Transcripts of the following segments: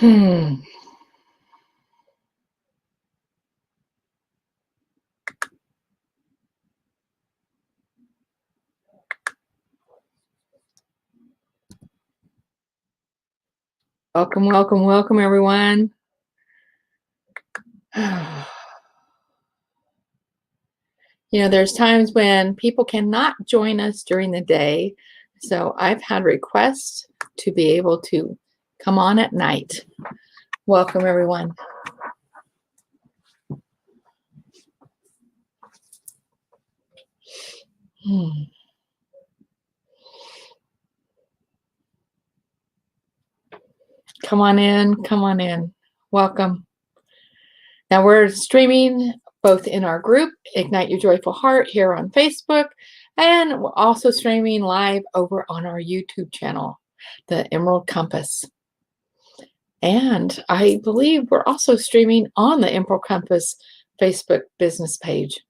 Hmm. Welcome, welcome, welcome, everyone. There's times when people cannot join us during the day. So I've had requests to be able to come on at night. Welcome, everyone. Come on in, come on in. Welcome. Now we're streaming both in our group, Ignite Your Joyful Heart, here on Facebook, and we're also streaming live over on our YouTube channel, the Emerald Compass. And I believe we're also streaming on the Emerald Compass Facebook business page.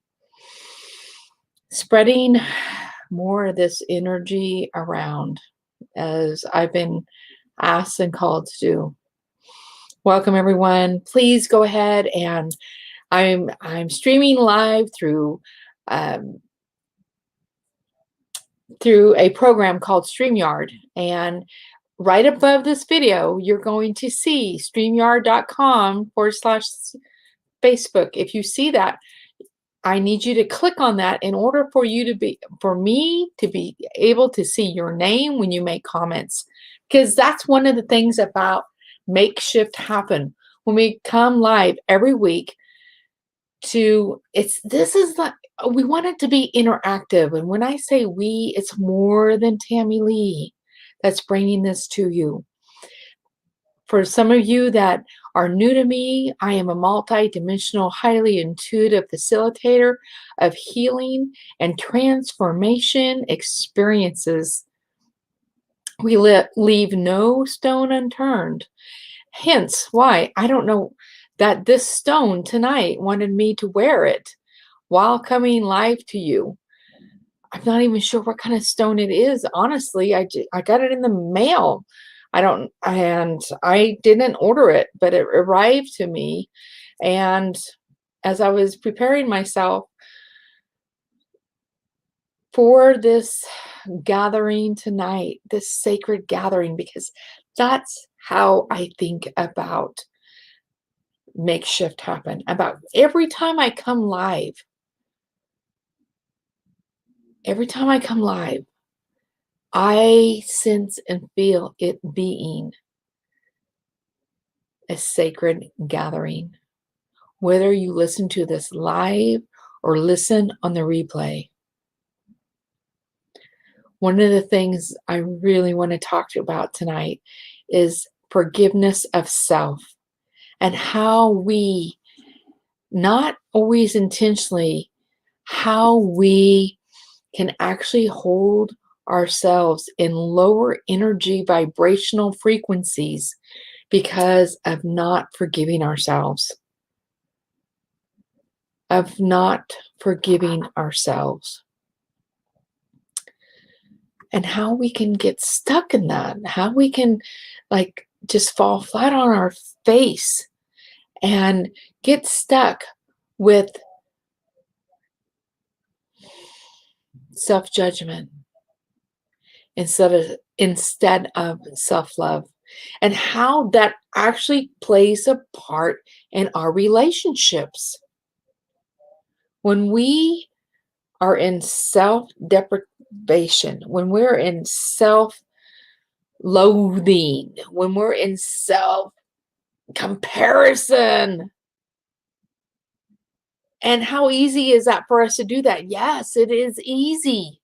Spreading more of this energy around as I've been asked and called to do. Welcome, everyone. Please go ahead, and I'm streaming live through a program called StreamYard. And right above this video, you're going to see streamyard.com/Facebook. If you see that, I need you to click on that in order for me to be able to see your name when you make comments. Because that's one of the things about Make Shift Happen. When we come live every week we want it to be interactive. And when I say we, it's more than Tammy Lee that's bringing this to you. For some of you that are new to me, I am a multi-dimensional, highly intuitive facilitator of healing and transformation experiences. We leave no stone unturned. Hence why I don't know that this stone tonight wanted me to wear it while coming live to you. I'm not even sure what kind of stone it is. Honestly, I got it in the mail. I didn't order it, but it arrived to me. And as I was preparing myself for this gathering tonight, this sacred gathering, because that's how I think about Make Shift Happen. About every time I come live, I sense and feel it being a sacred gathering. Whether you listen to this live or listen on the replay. One of the things I really want to talk about tonight is forgiveness of self, and how we, not always intentionally, how we can actually hold ourselves in lower energy vibrational frequencies because of not forgiving ourselves. And how we can get stuck in that, how we can just fall flat on our face and get stuck with self-judgment instead of self-love, and how that actually plays a part in our relationships. When we are in self-deprivation, when we're in self-loathing, when we're in self-comparison. And how easy is that for us to do that? Yes, it is easy.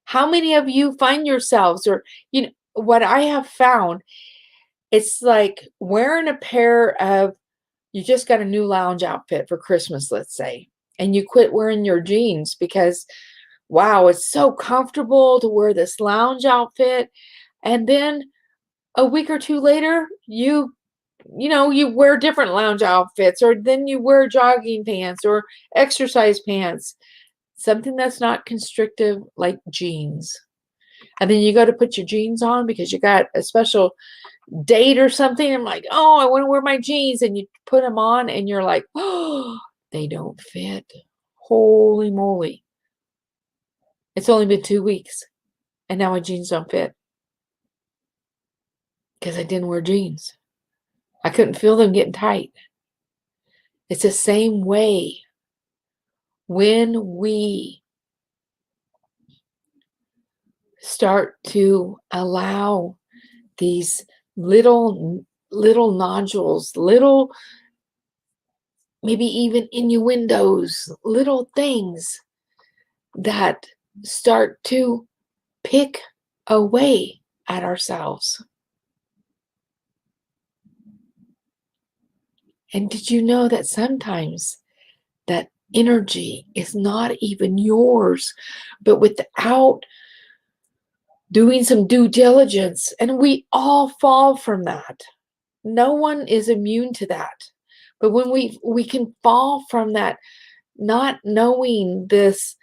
How many of you find yourselves, or what I have found, it's like wearing a pair of, you just got a new lounge outfit for Christmas, let's say, and you quit wearing your jeans because, wow, it's so comfortable to wear this lounge outfit. And then a week or two later, you wear different lounge outfits, or then you wear jogging pants or exercise pants, something that's not constrictive like jeans. And then you go to put your jeans on because you got a special date or something. I'm like, oh, I want to wear my jeans. And you put them on and you're like, oh, they don't fit. Holy moly. It's only been 2 weeks and now my jeans don't fit because I didn't wear jeans. I couldn't feel them getting tight. It's the same way when we start to allow these little nodules, little, maybe even innuendos, little things that start to pick away at ourselves. And did you know that sometimes that energy is not even yours, but without doing some due diligence, and we all fall from that. No one is immune to that. But when we can fall from that, not knowing this,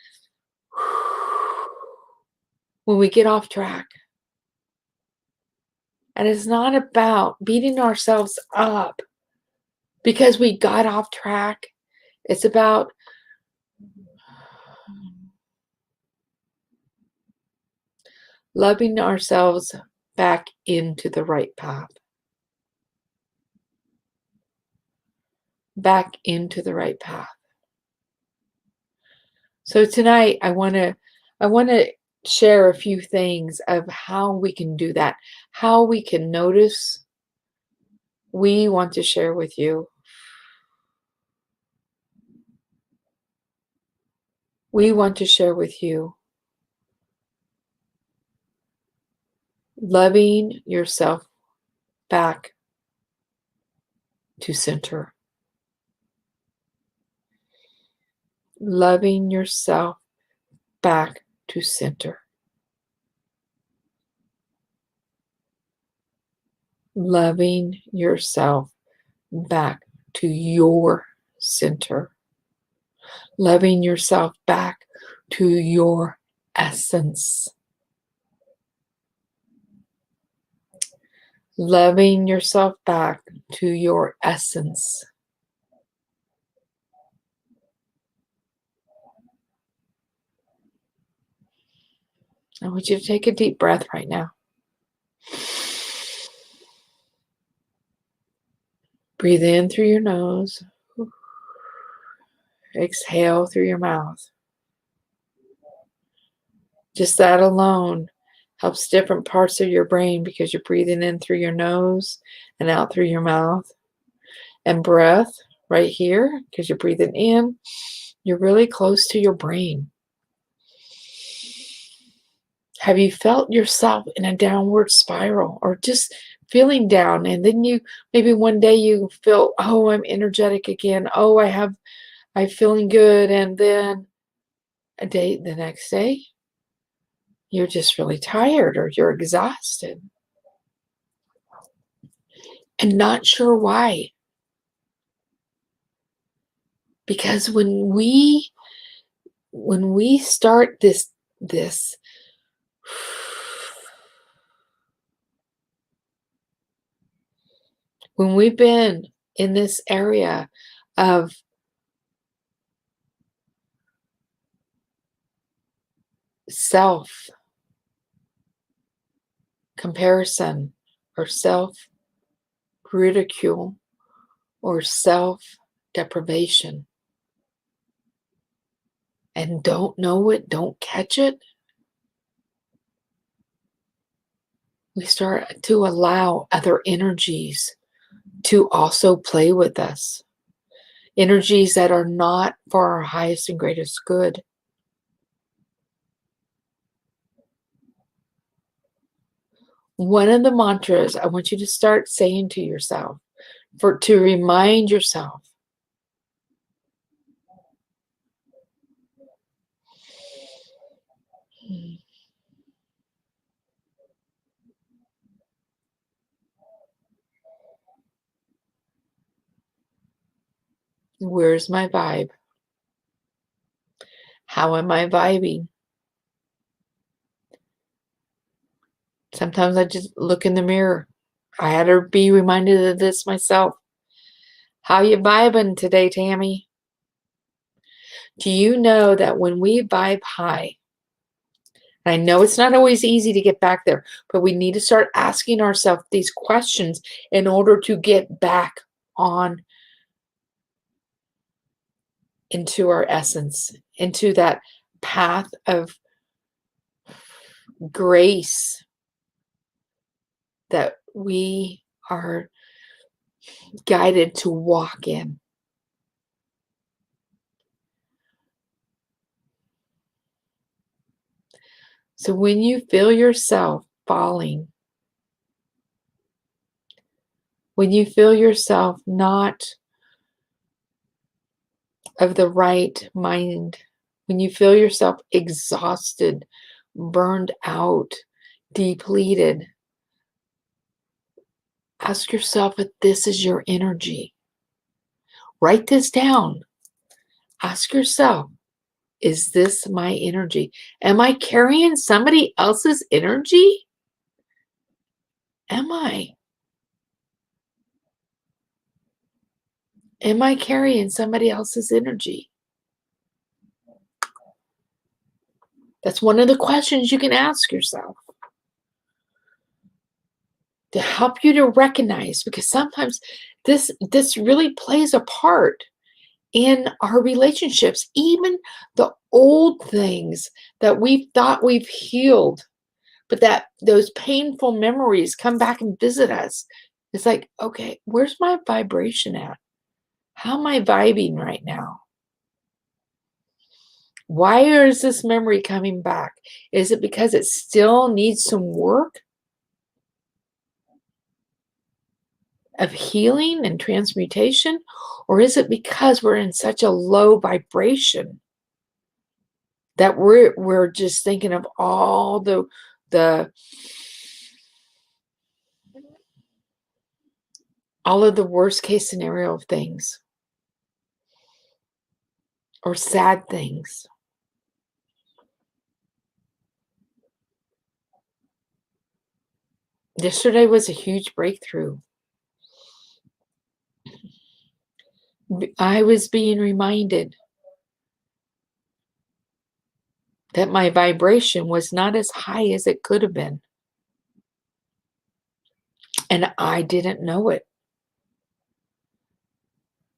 when we get off track. And it's not about beating ourselves up because we got off track. It's about loving ourselves back into the right path. Back into the right path. So tonight I want to share a few things of how we can do that, how we can notice. We want to share with you. We want to share with you loving yourself back to center. Loving yourself back to center. Loving yourself back to your center. Loving yourself back to your essence. Loving yourself back to your essence. I want you to take a deep breath right now. Breathe in through your nose. Exhale through your mouth. Just that alone helps different parts of your brain because you're breathing in through your nose and out through your mouth. And breath right here, because you're breathing in, you're really close to your brain. Have you felt yourself in a downward spiral or just feeling down? And then you, maybe one day you feel, oh, I'm energetic again. Oh, I'm feeling good. And then the next day, you're just really tired or you're exhausted and not sure why. Because when we start this when we've been in this area of self comparison or self ridicule or self deprivation and don't know it, don't catch it, we start to allow other energies to also play with us. Energies that are not for our highest and greatest good. One of the mantras I want you to start saying to yourself, to remind yourself, where's my vibe? How am I vibing? Sometimes I just look in the mirror I had to be reminded of this myself. How you vibing today, Tammy? Do you know that when we vibe high, and I know it's not always easy to get back there, but we need to start asking ourselves these questions in order to get back on into our essence, into that path of grace that we are guided to walk in. So when you feel yourself falling, when you feel yourself not of the right mind, when you feel yourself exhausted, burned out, depleted, ask yourself if this is your energy. Write this down. Ask yourself, is this my energy? Am I carrying somebody else's energy? Am I? Am I carrying somebody else's energy? That's one of the questions you can ask yourself to help you to recognize, because sometimes this really plays a part in our relationships, even the old things that we thought we've healed, but that those painful memories come back and visit us. It's like, okay, where's my vibration at? How am I vibing right now? Why is this memory coming back? Is it because it still needs some work of healing and transmutation? Or is it because we're in such a low vibration that we're just thinking of all the all of the worst case scenario of things or sad things? Yesterday was a huge breakthrough. I was being reminded that my vibration was not as high as it could have been. And I didn't know it.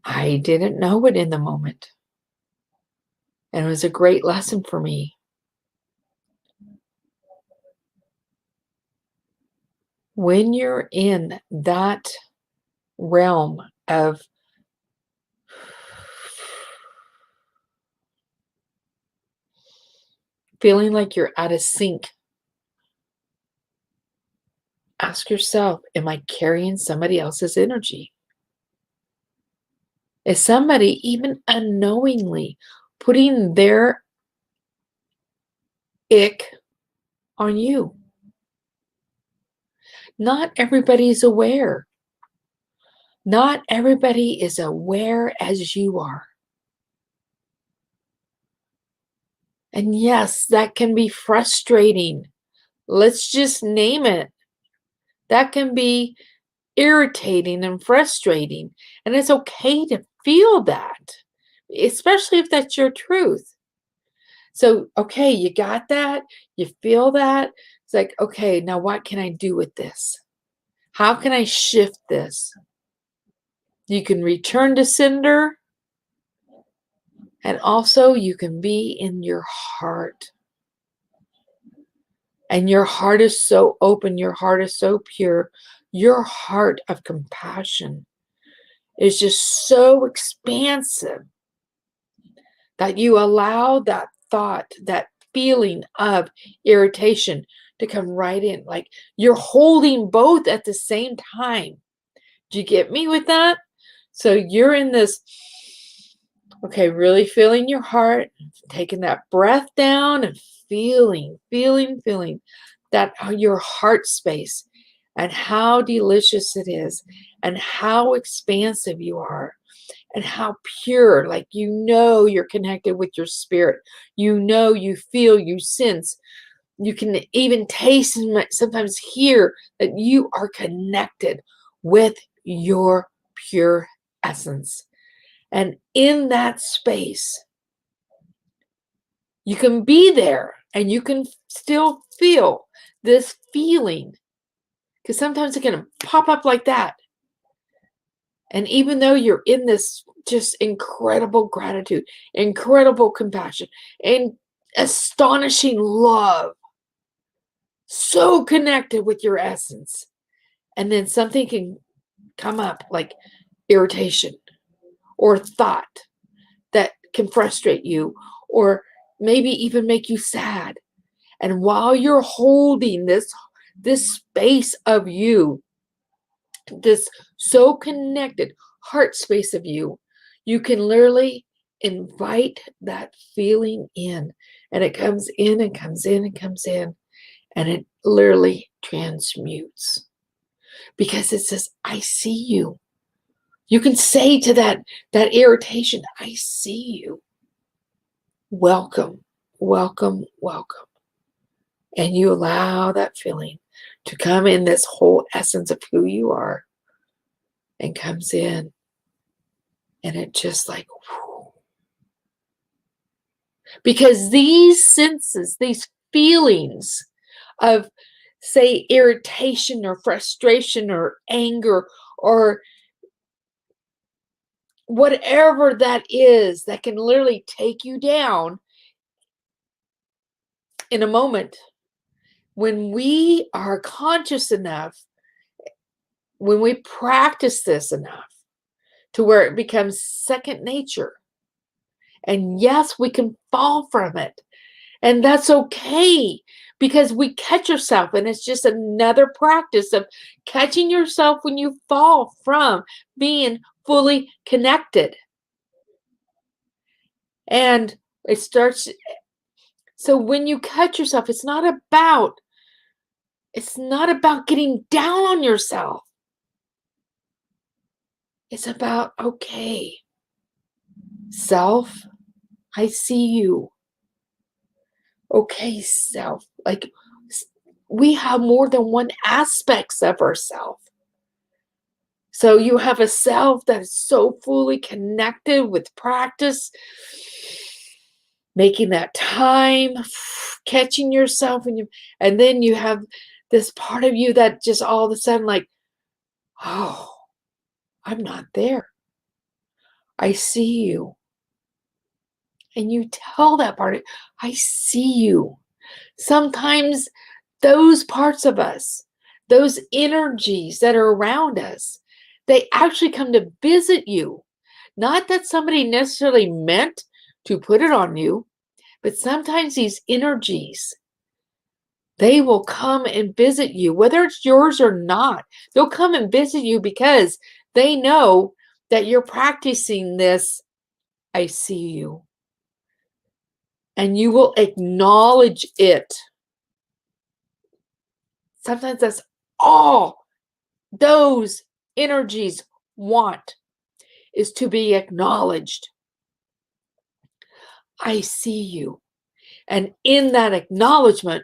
I didn't know it in the moment. And it was a great lesson for me. When you're in that realm of feeling like you're out of sync, ask yourself, am I carrying somebody else's energy? Is somebody even unknowingly putting their ick on you? Not everybody is aware. Not everybody is aware as you are. And yes, that can be frustrating. Let's just name it. That can be irritating and frustrating. And it's okay to feel that, especially if that's your truth. So, okay, you got that. You feel that. It's like, okay, now what can I do with this? How can I shift this? You can return to sender. And also, you can be in your heart. And your heart is so open. Your heart is so pure. Your heart of compassion is just so expansive that you allow that thought, that feeling of irritation to come right in. Like you're holding both at the same time. Do you get me with that? So you're in this, okay, really feeling your heart, taking that breath down and feeling that your heart space and how delicious it is and how expansive you are and how pure, like you're connected with your spirit. You feel, you sense You can even taste and sometimes hear that you are connected with your pure essence. And in that space, you can be there and you can still feel this feeling, because sometimes it can pop up like that. And even though you're in this just incredible gratitude, incredible compassion, and astonishing love, so connected with your essence, and then something can come up like irritation or thought that can frustrate you or maybe even make you sad. And while you're holding this space of you, this so connected heart space of you, you can literally invite that feeling in, and it comes in and comes in and comes in, and it literally transmutes, because it says, I see you. You can say to that irritation, I see you. Welcome, welcome, welcome. And you allow that feeling to come in, this whole essence of who you are, and comes in, and it just like, whew. Because these senses, these feelings of, say, irritation or frustration or anger or whatever that is, that can literally take you down in a moment, when we are conscious enough, when we practice this enough to where it becomes second nature, and yes, we can fall from it, and that's okay, because we catch yourself, and it's just another practice of catching yourself when you fall from being fully connected. And it starts, so when you catch yourself, it's not about getting down on yourself. It's about, okay, self, I see you. Okay, self. Like, we have more than one aspects of ourself. So you have a self that is so fully connected with practice, making that time, catching yourself, and then you have this part of you that just all of a sudden like, oh, I'm not there. I see you. And you tell that part, I see you. Sometimes those parts of us, those energies that are around us, they actually come to visit you. Not that somebody necessarily meant to put it on you, but sometimes these energies, they will come and visit you, whether it's yours or not. They'll come and visit you because they know that you're practicing this, I see you. And you will acknowledge it. Sometimes that's all those energies want, is to be acknowledged. I see you. And in that acknowledgement,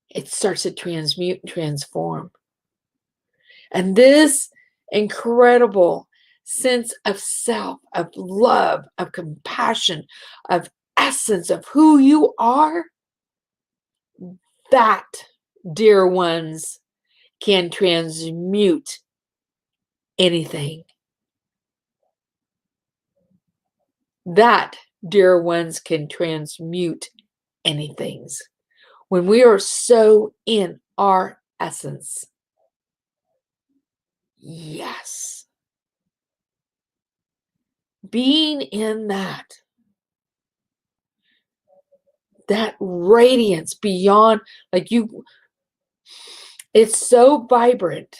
it starts to transmute and transform. And this incredible sense of self, of love, of compassion, of essence of who you are, that, dear ones, can transmute anything. That, dear ones, can transmute anything. When we are so in our essence. Yes. Being in that radiance beyond, like you, it's so vibrant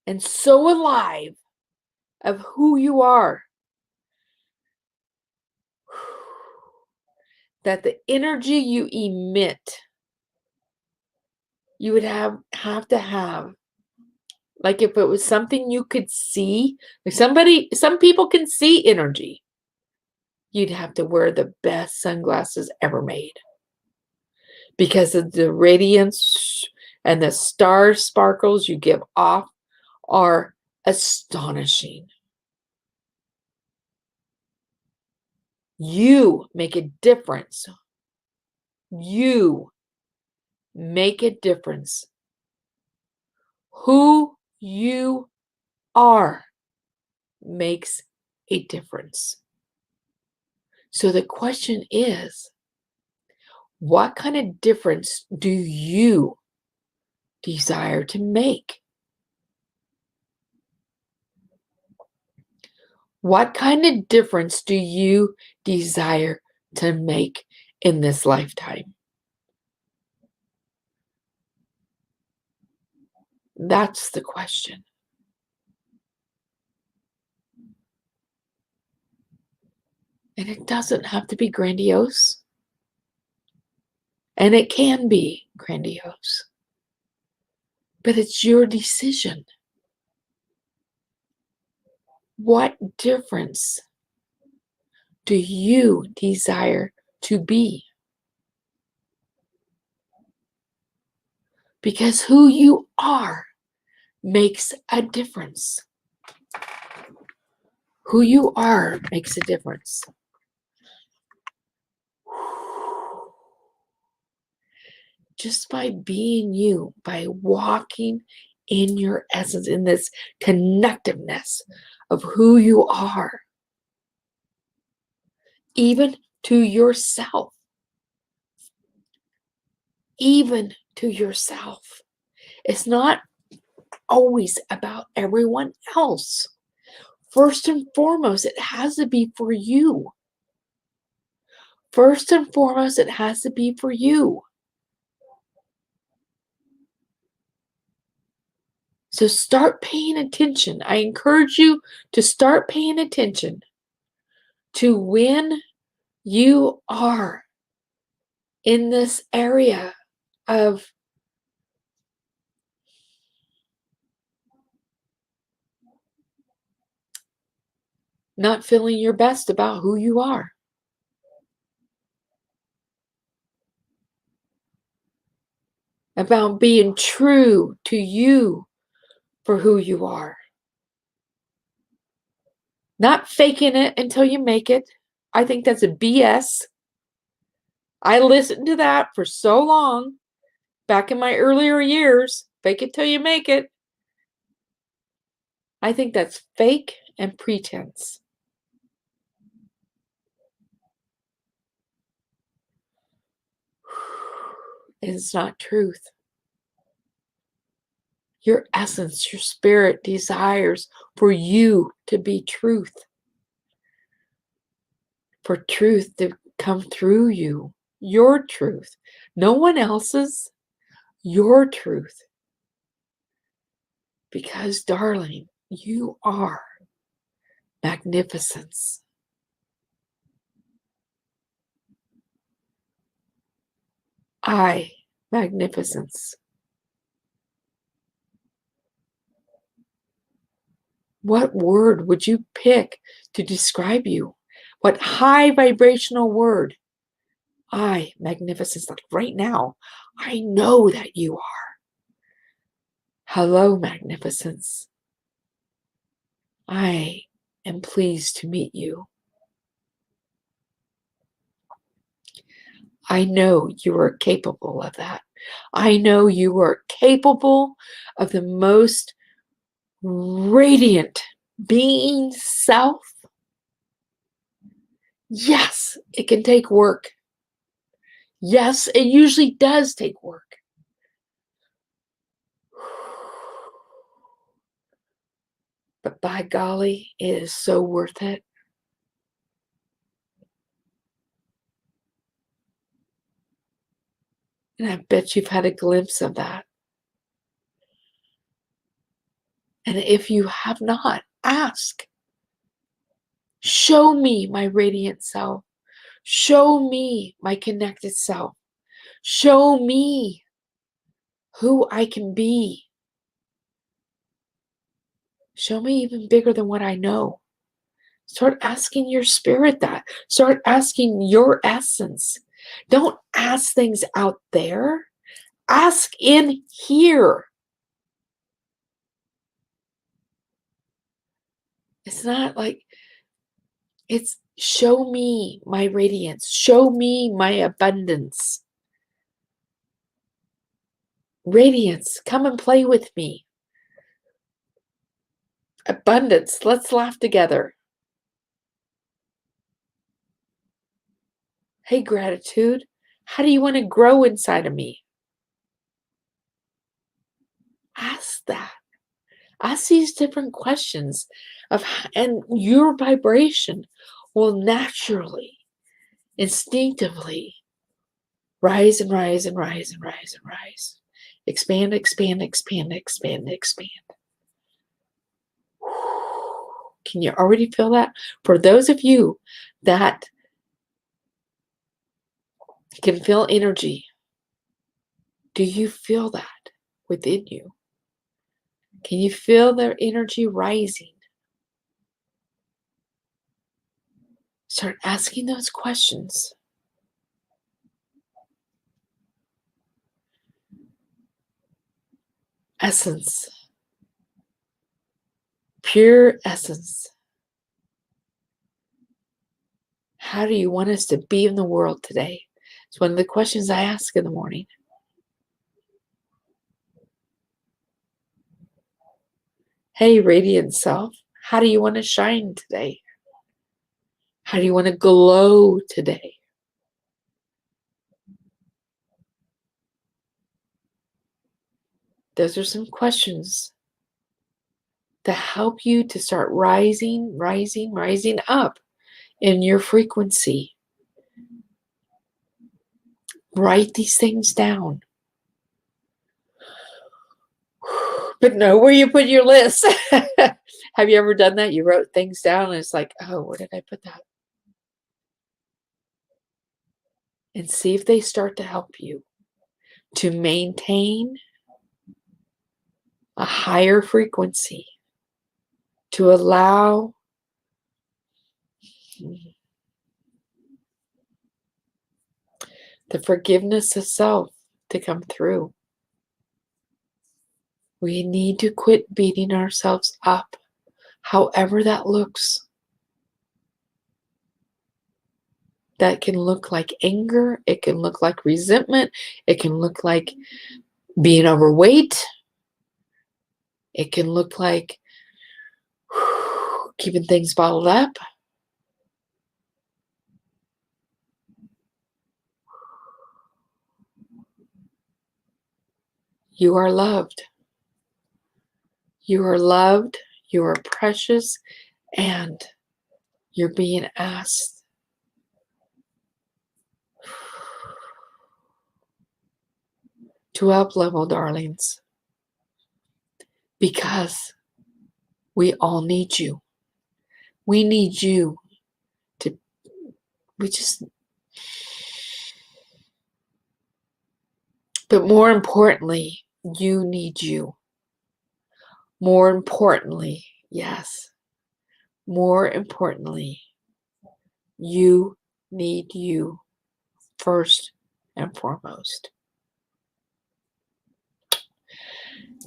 and so alive of who you are, that the energy you emit, you would have to have, like if it was something you could see, like some people can see energy, you'd have to wear the best sunglasses ever made. because of the radiance and the star sparkles you give off are astonishing. You make a difference. You make a difference. Who you are makes a difference. So the question is, what kind of difference do you desire to make? What kind of difference do you desire to make in this lifetime? That's the question. And it doesn't have to be grandiose. And it can be grandiose. But it's your decision. What difference do you desire to be? Because who you are makes a difference. Who you are makes a difference. Just by being you, by walking in your essence, in this connectiveness of who you are, even to yourself, even to yourself. It's not always about everyone else. First and foremost, it has to be for you. First and foremost, it has to be for you. So start paying attention. I encourage you to start paying attention to when you are in this area of not feeling your best about who you are. About being true to you for who you are. Not faking it until you make it. I think that's a BS. I listened to that for so long, back in my earlier years. Fake it till you make it. I think that's fake and pretense. It's not truth. Your essence, your spirit desires for you to be truth. For truth to come through you. Your truth. No one else's. Your truth. Because, darling, you are magnificence. Magnificence. What word would you pick to describe you? What high vibrational word? Magnificence. Like right now, I know that you are. Hello, magnificence. I am pleased to meet you. I know you are capable of that. I know you are capable of the most radiant being self. Yes, it can take work. Yes, it usually does take work. But by golly, it is so worth it. And I bet you've had a glimpse of that. And if you have not, ask. Show me my radiant self. Show me my connected self. Show me who I can be. Show me even bigger than what I know. Start asking your spirit that. Start asking your essence. Don't ask things out there. Ask in here. It's not like, it's show me my radiance. Show me my abundance. Radiance, come and play with me. Abundance, let's laugh together. Hey, gratitude, how do you want to grow inside of me? Ask that. Ask these different questions and your vibration will naturally, instinctively rise and rise and rise and rise and rise. Expand, expand, expand, expand, expand. Can you already feel that? For those of you that can feel energy, do you feel that within you? Can you feel their energy rising? Start asking those questions. Essence. Pure essence. How do you want us to be in the world today? It's one of the questions I ask in the morning. Hey, radiant self, how do you want to shine today? How do you want to glow today? Those are some questions to help you to start rising, rising, rising up in your frequency. Write these things down. But know where you put your list. Have you ever done that? You wrote things down and it's like, oh, where did I put that? And see if they start to help you to maintain a higher frequency, to allow the forgiveness of self to come through. We need to quit beating ourselves up, however that looks. That can look like anger. It can look like resentment. It can look like being overweight. It can look like keeping things bottled up. You are loved. You are loved. You are precious. And you're being asked to up level, darlings. Because we all need you. We need you to, but more importantly, you need you. More importantly, yes, more importantly, you need you first and foremost.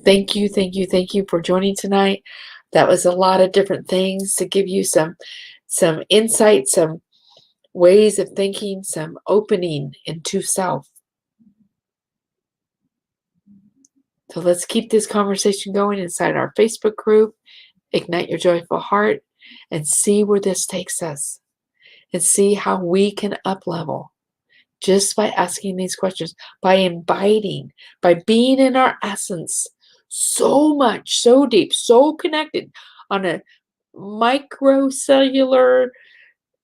Thank you, thank you, thank you for joining tonight. That was a lot of different things to give you some insight, some ways of thinking, some opening into self. So let's keep this conversation going inside our Facebook group, Ignite Your Joyful Heart, and see where this takes us, and see how we can up level just by asking these questions, by inviting, by being in our essence so much, so deep, so connected on a microcellular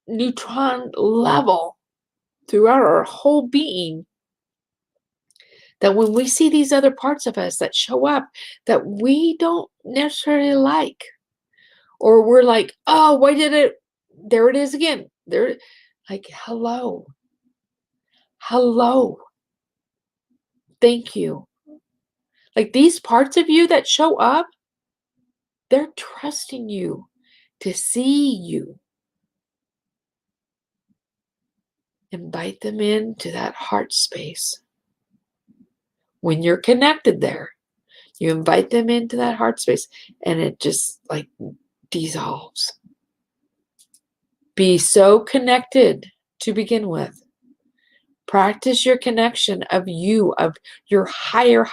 neutron level throughout our whole being, that when we see these other parts of us that show up that we don't necessarily like, or we're like, oh, why did it, there it is again. There, like, hello. Hello. Thank you. Like these parts of you that show up, they're trusting you to see you. Invite them into that heart space. When you're connected there, you invite them into that heart space and it just like dissolves. Be so connected to begin with. Practice your connection of you, of your higher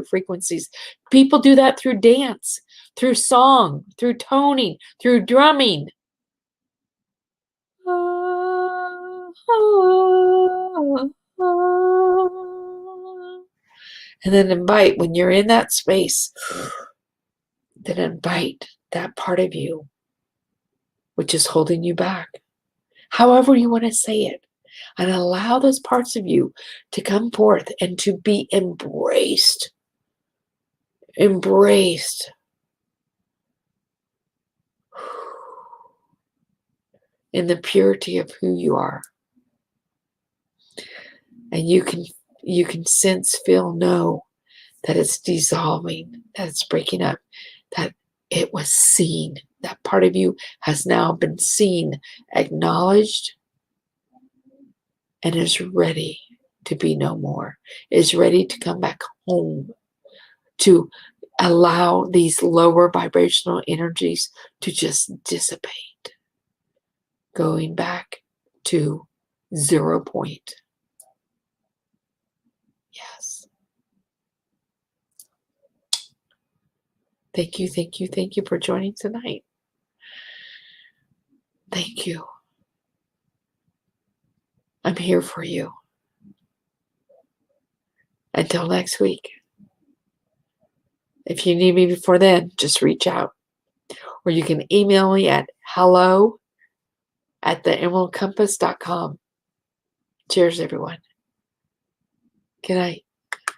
frequencies. People do that through dance, through song, through toning, through drumming. And then invite, when you're in that space, then invite that part of you which is holding you back. However you want to say it. And allow those parts of you to come forth and to be embraced. Embraced. In the purity of who you are. And you can sense, feel, know that it's dissolving, that it's breaking up, that it was seen. That part of you has now been seen, acknowledged, and is ready to be no more, is ready to come back home, to allow these lower vibrational energies to just dissipate, going back to 0 point. Yes. Thank you for joining tonight. Thank you. I'm here for you. Until next week. If you need me before then, just reach out. Or you can email me at hello@theemeraldcompass.com. Cheers, everyone. Good night.